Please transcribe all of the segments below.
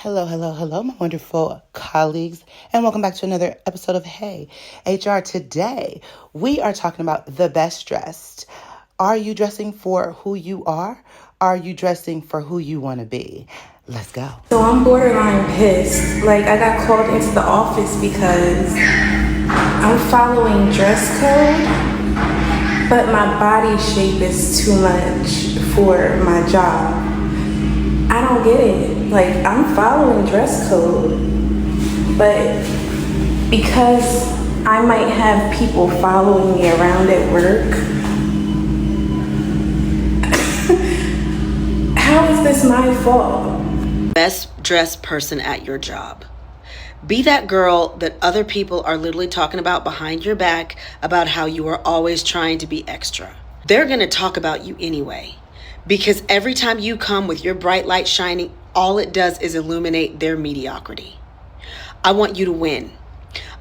Hello, my wonderful colleagues, and welcome back to another episode of Hey HR. Today, we are talking about the best dressed. Are you dressing for who you are? Are you dressing for who you want to be? Let's go. So I'm borderline pissed. I got called into the office because I'm following dress code, but my body shape is too much for my job. I don't get it. I'm following dress code, but because I might have people following me around at work, how is this my fault? Best dressed person at your job. Be that girl that other people are literally talking about behind your back about how you are always trying to be extra. They're going to talk about you anyway, because every time you come with your bright light shining, all it does is illuminate their mediocrity. I want you to win.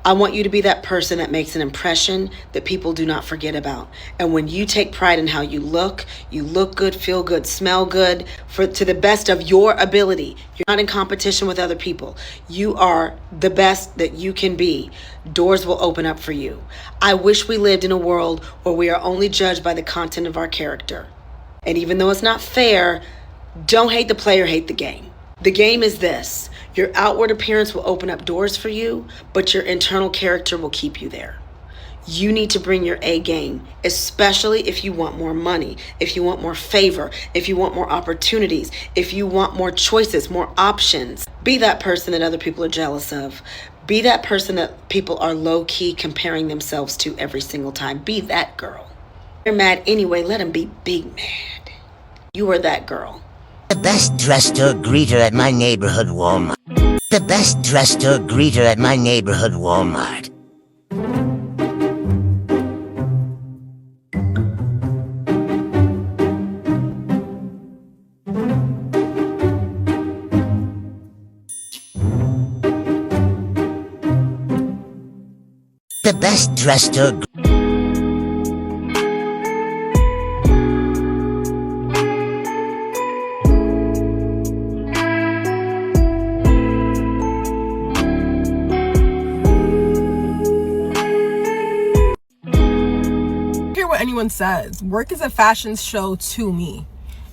I want you to be that person that makes an impression that people do not forget about. And when you take pride in how you look good, feel good, smell good, to the best of your ability. You're not in competition with other people. You are the best that you can be. Doors will open up for you. I wish we lived in a world where we are only judged by the content of our character. And even though it's not fair, don't hate the player, hate the game. The game is this. Your outward appearance will open up doors for you, but your internal character will keep you there. You need to bring your A game, especially if you want more money, if you want more favor, if you want more opportunities, if you want more choices, more options. Be that person that other people are jealous of. Be that person that people are low-key comparing themselves to every single time. Be that girl. They're mad anyway, let them be big mad. You are that girl. The best dressed greeter at my neighborhood Walmart. The best dressed greeter at my neighborhood Walmart. The best dressed anyone says. Work is a fashion show to me.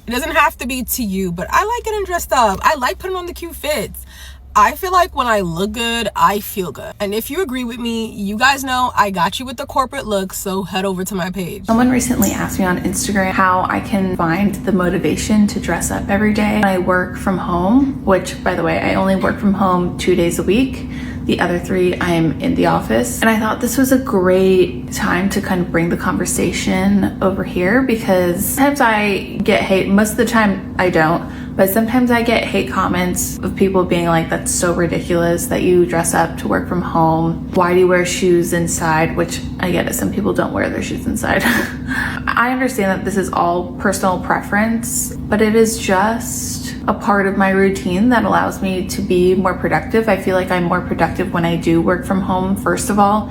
It doesn't have to be to you, but I like getting dressed up. I like putting on the cute fits. I feel like when I look good, I feel good. And if you agree with me, you guys know I got you with the corporate look, so head over to my page. Someone recently asked me on Instagram how I can find the motivation to dress up every day. I work from home, which, by the way, I only work from home 2 days a week. The other 3, I'm in the office. And I thought this was a great time to kind of bring the conversation over here, because sometimes I get hate. Most of the time I don't, but sometimes I get hate comments of people being like, that's so ridiculous that you dress up to work from home. Why do you wear shoes inside? Which I get it, some people don't wear their shoes inside. I understand that this is all personal preference, but it is just a part of my routine that allows me to be more productive. I feel like I'm more productive when I do work from home, first of all,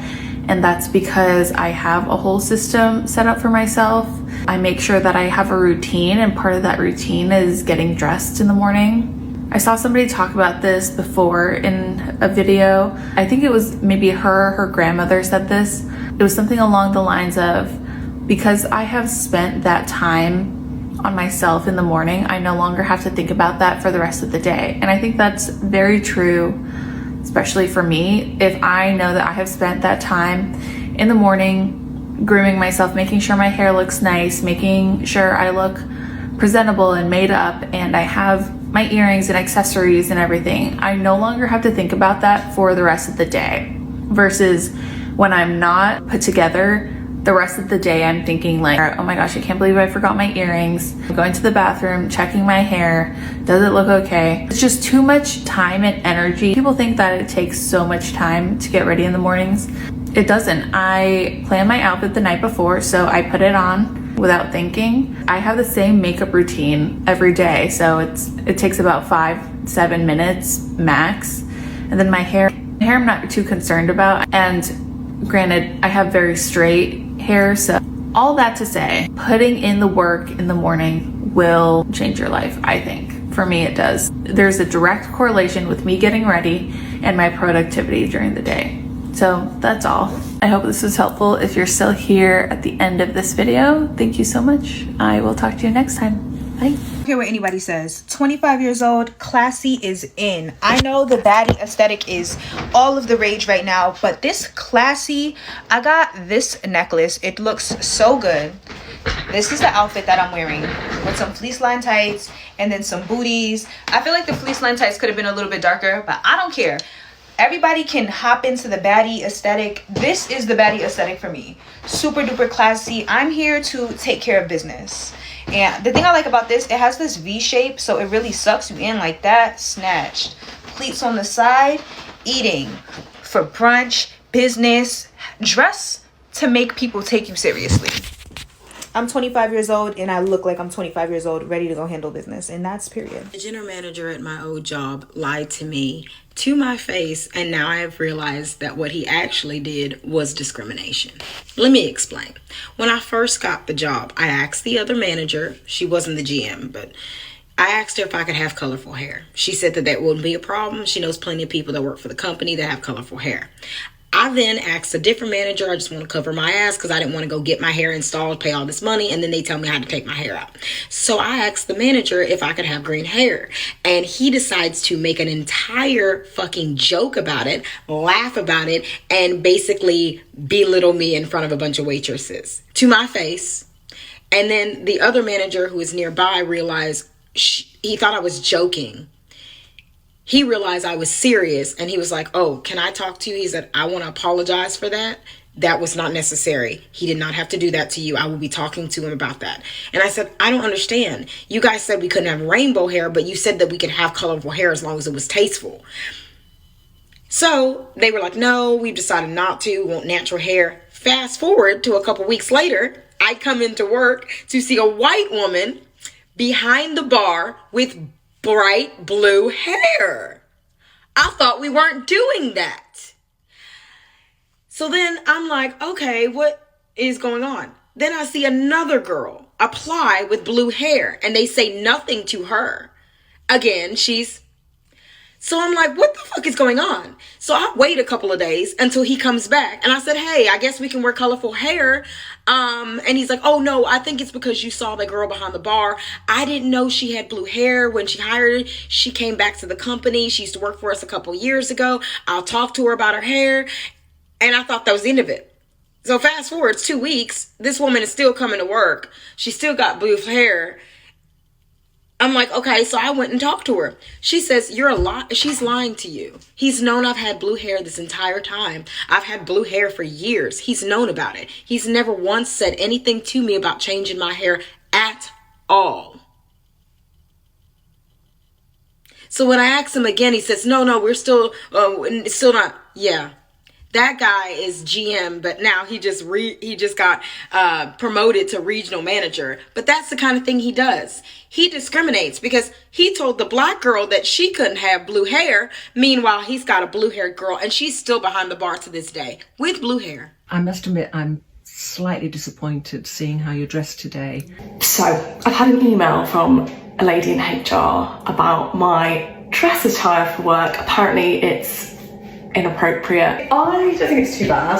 and that's because I have a whole system set up for myself. I make sure that I have a routine, and part of that routine is getting dressed in the morning. I saw somebody talk about this before in a video. I think it was maybe her grandmother said this. It was something along the lines of, because I have spent that time on myself in the morning, I no longer have to think about that for the rest of the day. And I think that's very true, especially for me. If I know that I have spent that time in the morning grooming myself, making sure my hair looks nice, making sure I look presentable and made up, and I have my earrings and accessories and everything, I no longer have to think about that for the rest of the day. Versus when I'm not put together, the rest of the day I'm thinking like, oh my gosh, I can't believe I forgot my earrings. I'm going to the bathroom, checking my hair. Does it look okay? It's just too much time and energy. People think that it takes so much time to get ready in the mornings. It doesn't. I plan my outfit the night before, so I put it on without thinking. I have the same makeup routine every day, so it takes about 5-7 minutes max. And then my hair I'm not too concerned about. And granted, I have very straight hair, so all that to say, putting in the work in the morning will change your life, I think. For me, it does. There's a direct correlation with me getting ready and my productivity during the day. So that's all. I hope this was helpful. If you're still here at the end of this video, thank you so much. I will talk to you next time. Bye. I don't care what anybody says. 25 years old, classy is in. I know the baddie aesthetic is all of the rage right now, but this classy, I got this necklace. It looks so good. This is the outfit that I'm wearing with some fleece line tights and then some booties. I feel like the fleece line tights could have been a little bit darker, but I don't care. Everybody can hop into the baddie aesthetic. This is the baddie aesthetic for me. Super duper classy. I'm here to take care of business. And the thing I like about this, it has this V shape, so it really sucks you in like that. Snatched. Pleats on the side. Eating. For brunch, business. Dress to make people take you seriously. I'm 25 years old and I look like I'm 25 years old, ready to go handle business. And that's period. The general manager at my old job lied to me to my face, and now I have realized that what he actually did was discrimination. Let me explain. When I first got the job, I asked the other manager, she wasn't the GM, but I asked her if I could have colorful hair. She said that that wouldn't be a problem. She knows plenty of people that work for the company that have colorful hair. I then asked a different manager, I just want to cover my ass because I didn't want to go get my hair installed, pay all this money, and then they tell me I had to take my hair out. So I asked the manager if I could have green hair, and he decides to make an entire fucking joke about it, laugh about it, and basically belittle me in front of a bunch of waitresses to my face. And then the other manager who was nearby realized he thought I was joking. He realized I was serious, and he was like, oh, can I talk to you? He said, I want to apologize for that. That was not necessary. He did not have to do that to you. I will be talking to him about that. And I said, I don't understand. You guys said we couldn't have rainbow hair, but you said that we could have colorful hair as long as it was tasteful. So they were like, no, we've decided not to. We want natural hair. Fast forward to a couple weeks later, I come into work to see a white woman behind the bar with bright blue hair. I thought we weren't doing that. So then I'm like, okay, what is going on? Then I see another girl apply with blue hair and they say nothing to her. Again, so I'm like, what the fuck is going on? So I wait a couple of days until he comes back. And I said, hey, I guess we can wear colorful hair. And he's like, oh no, I think it's because you saw the girl behind the bar. I didn't know she had blue hair when she hired. She came back to the company. She used to work for us a couple years ago. I'll talk to her about her hair. And I thought that was the end of it. So fast forward 2 weeks, this woman is still coming to work. She still got blue hair. I'm like, okay, so I went and talked to her. She says, she's lying to you. He's known I've had blue hair this entire time. I've had blue hair for years. He's known about it. He's never once said anything to me about changing my hair at all. So when I asked him again, he says, no, we're still not. Yeah. That guy is GM, but now he just got promoted to regional manager. But that's the kind of thing he does. He discriminates because he told the black girl that she couldn't have blue hair. Meanwhile, he's got a blue-haired girl, and she's still behind the bar to this day with blue hair. I must admit, I'm slightly disappointed seeing how you're dressed today. So, I've had an email from a lady in HR about my dress attire for work. Apparently, it's inappropriate. I don't think it's too bad.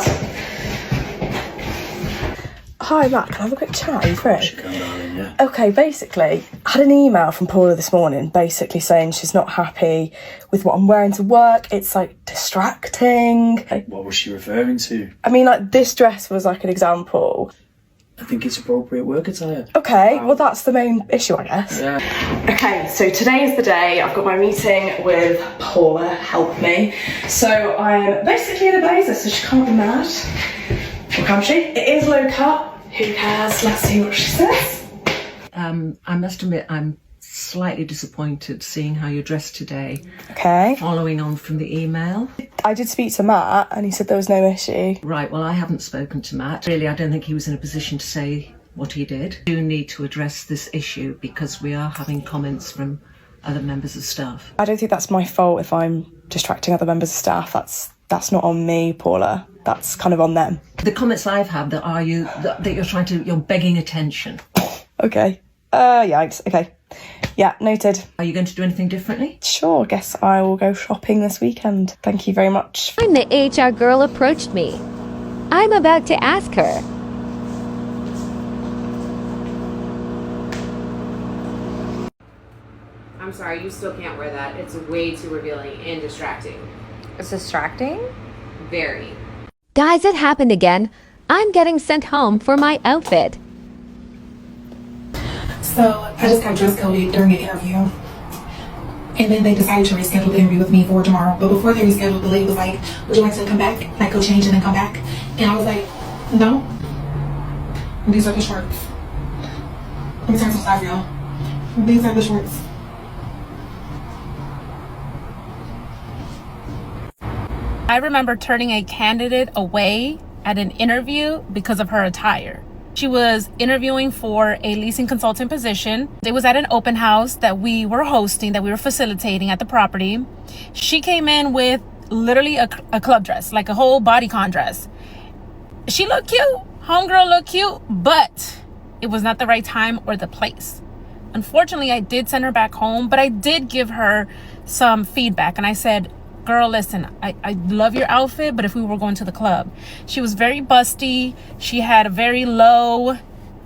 Hi Matt, can I have a quick chat? Are you free? Yeah. Okay, basically, I had an email from Paula this morning basically saying she's not happy with what I'm wearing to work. It's like distracting. What was she referring to? I mean, like this dress was like an example. I think it's appropriate work attire. Okay, well that's the main issue, I guess. Yeah. Okay, so today is the day. I've got my meeting with Paula, help me. So I'm basically in a blazer, so she can't be mad. Or can she? It is low cut. Who cares? Let's see what she says. I must admit, I'm slightly disappointed seeing how you're dressed today. Okay. Following on from the email. I did speak to Matt and he said there was no issue. Right, well, I haven't spoken to Matt. Really, I don't think he was in a position to say what he did. We do need to address this issue because we are having comments from other members of staff. I don't think that's my fault if I'm distracting other members of staff. That's not on me, Paula. That's kind of on them. The comments I've had that you're begging attention. Okay. Yikes. Okay. Yeah, noted. Are you going to do anything differently? Sure, guess I will go shopping this weekend. Thank you very much. When the HR girl approached me, I'm about to ask her. I'm sorry, you still can't wear that. It's way too revealing and distracting. It's distracting? Very. Guys, it happened again. I'm getting sent home for my outfit. So I just got dress coded during the interview. And then they decided to reschedule the interview with me for tomorrow. But before they rescheduled, the lady was like, would you like to come back? Like go change and then come back? And I was like, no. These are the shorts. Let me turn some side for y'all. These are the shorts. I remember turning a candidate away at an interview because of her attire. She was interviewing for a leasing consultant position. It was at an open house that we were hosting, that we were facilitating at the property. She came in with literally a club dress, like a whole bodycon dress. She looked cute. Homegirl looked cute, but it was not the right time or the place. Unfortunately, I did send her back home, but I did give her some feedback. And I said, girl, listen, I love your outfit, but if we were going to the club. She was very busty. She had a very low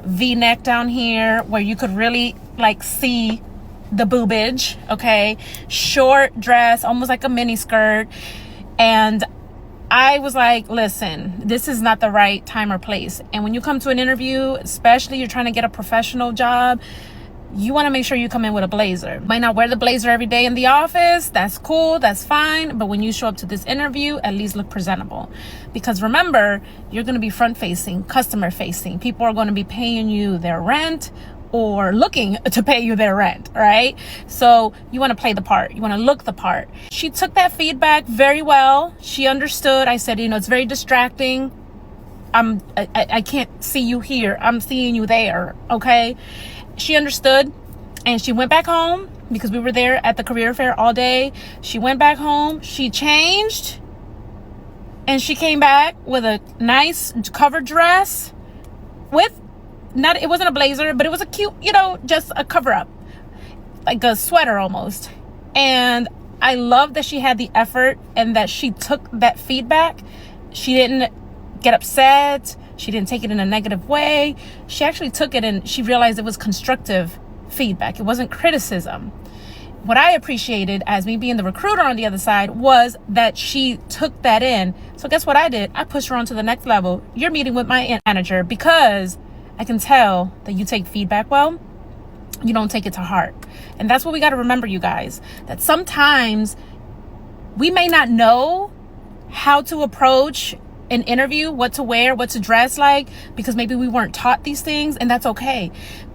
V-neck down here where you could really like see the boobage, okay? Short dress, almost like a mini skirt. And I was like, listen, this is not the right time or place. And when you come to an interview, especially you're trying to get a professional job, you want to make sure you come in with a blazer. Might not wear the blazer every day in the office. That's cool. That's fine. But when you show up to this interview, at least look presentable. Because remember, you're going to be front facing, customer facing. People are going to be paying you their rent or looking to pay you their rent, right? So you want to play the part. You want to look the part. She took that feedback very well. She understood. I said, it's very distracting. I can't see you here. I'm seeing you there. Okay. She understood and she went back home because we were there at the career fair all day. She went back home, she changed, and she came back with a nice cover dress with, it wasn't a blazer, but it was a cute, just a cover up, like a sweater almost. And I love that she had the effort and that she took that feedback. She didn't get upset. She didn't take it in a negative way. She actually took it and she realized it was constructive feedback. It wasn't criticism. What I appreciated as me being the recruiter on the other side was that she took that in. So guess what I did? I pushed her on to the next level. You're meeting with my manager because I can tell that you take feedback well. You don't take it to heart. And that's what we got to remember, you guys, that sometimes we may not know how to approach an interview, what to wear, what to dress like, because maybe we weren't taught these things, and that's okay.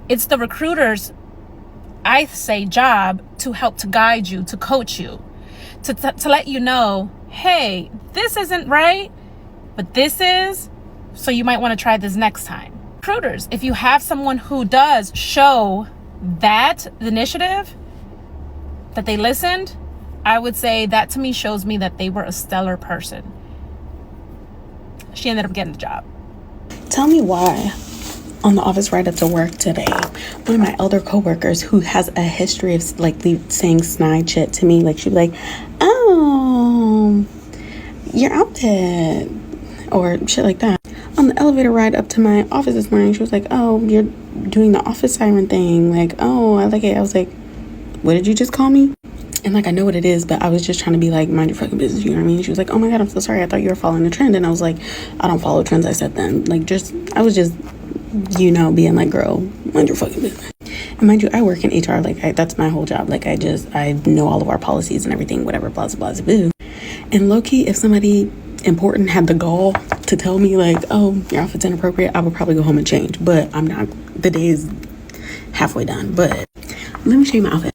It's the recruiter's, I say, job to help to guide you, to coach you, to let you know, hey, this isn't right, but this is, so you might want to try this next time. Recruiters, if you have someone who does show that initiative, that they listened, I would say that to me shows me that they were a stellar person. She ended up getting the job. Tell me why on the office ride up to work today, one of my elder coworkers who has a history of saying snide shit to me, like she'd be like, oh, your outfit, or shit like that. On the elevator ride up to my office this morning, she was like, oh, you're doing the office siren thing, like, oh, I like it. I was like, what did you just call me? And like, I know what it is, but I was just trying to be like, mind your fucking business, you know what I mean? She was like, oh my God, I'm so sorry. I thought you were following the trend. And I was like, I don't follow trends. I said then, I was just, being like, girl, mind your fucking business. And mind you, I work in HR. That's my whole job. I know all of our policies and everything, whatever, blah, blah, blah, blah. And low key, if somebody important had the gall to tell me like, oh, your outfit's inappropriate, I would probably go home and change. But I'm not, the day is halfway done. But let me show you my outfit.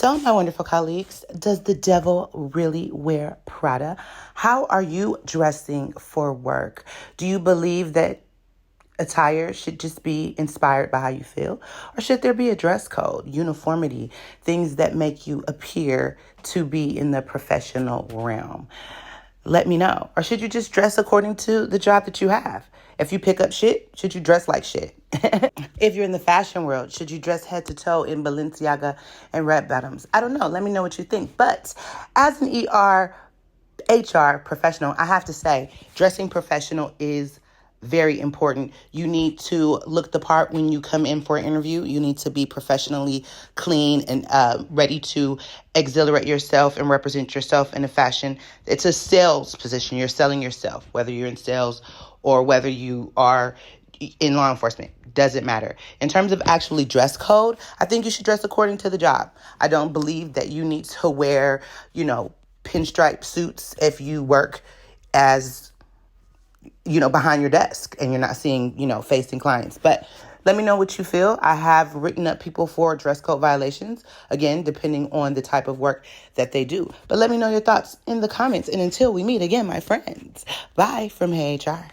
So, my wonderful colleagues, does the devil really wear Prada? How are you dressing for work? Do you believe that attire should just be inspired by how you feel? Or should there be a dress code, uniformity, things that make you appear to be in the professional realm? Let me know. Or should you just dress according to the job that you have? If you pick up shit, should you dress like shit? If you're in the fashion world, should you dress head to toe in Balenciaga and red bottoms? I don't know. Let me know what you think. But as an HR professional, I have to say, dressing professional is very important. You need to look the part when you come in for an interview. You need to be professionally clean and ready to exhilarate yourself and represent yourself in a fashion. It's a sales position. You're selling yourself, whether you're in sales or whether you are in law enforcement. Doesn't matter. In terms of actually dress code, I think you should dress according to the job. I don't believe that you need to wear, pinstripe suits if you work as behind your desk and you're not seeing, facing clients. But let me know what you feel. I have written up people for dress code violations, again, depending on the type of work that they do. But let me know your thoughts in the comments. And until we meet again, my friends, bye from Hey HR.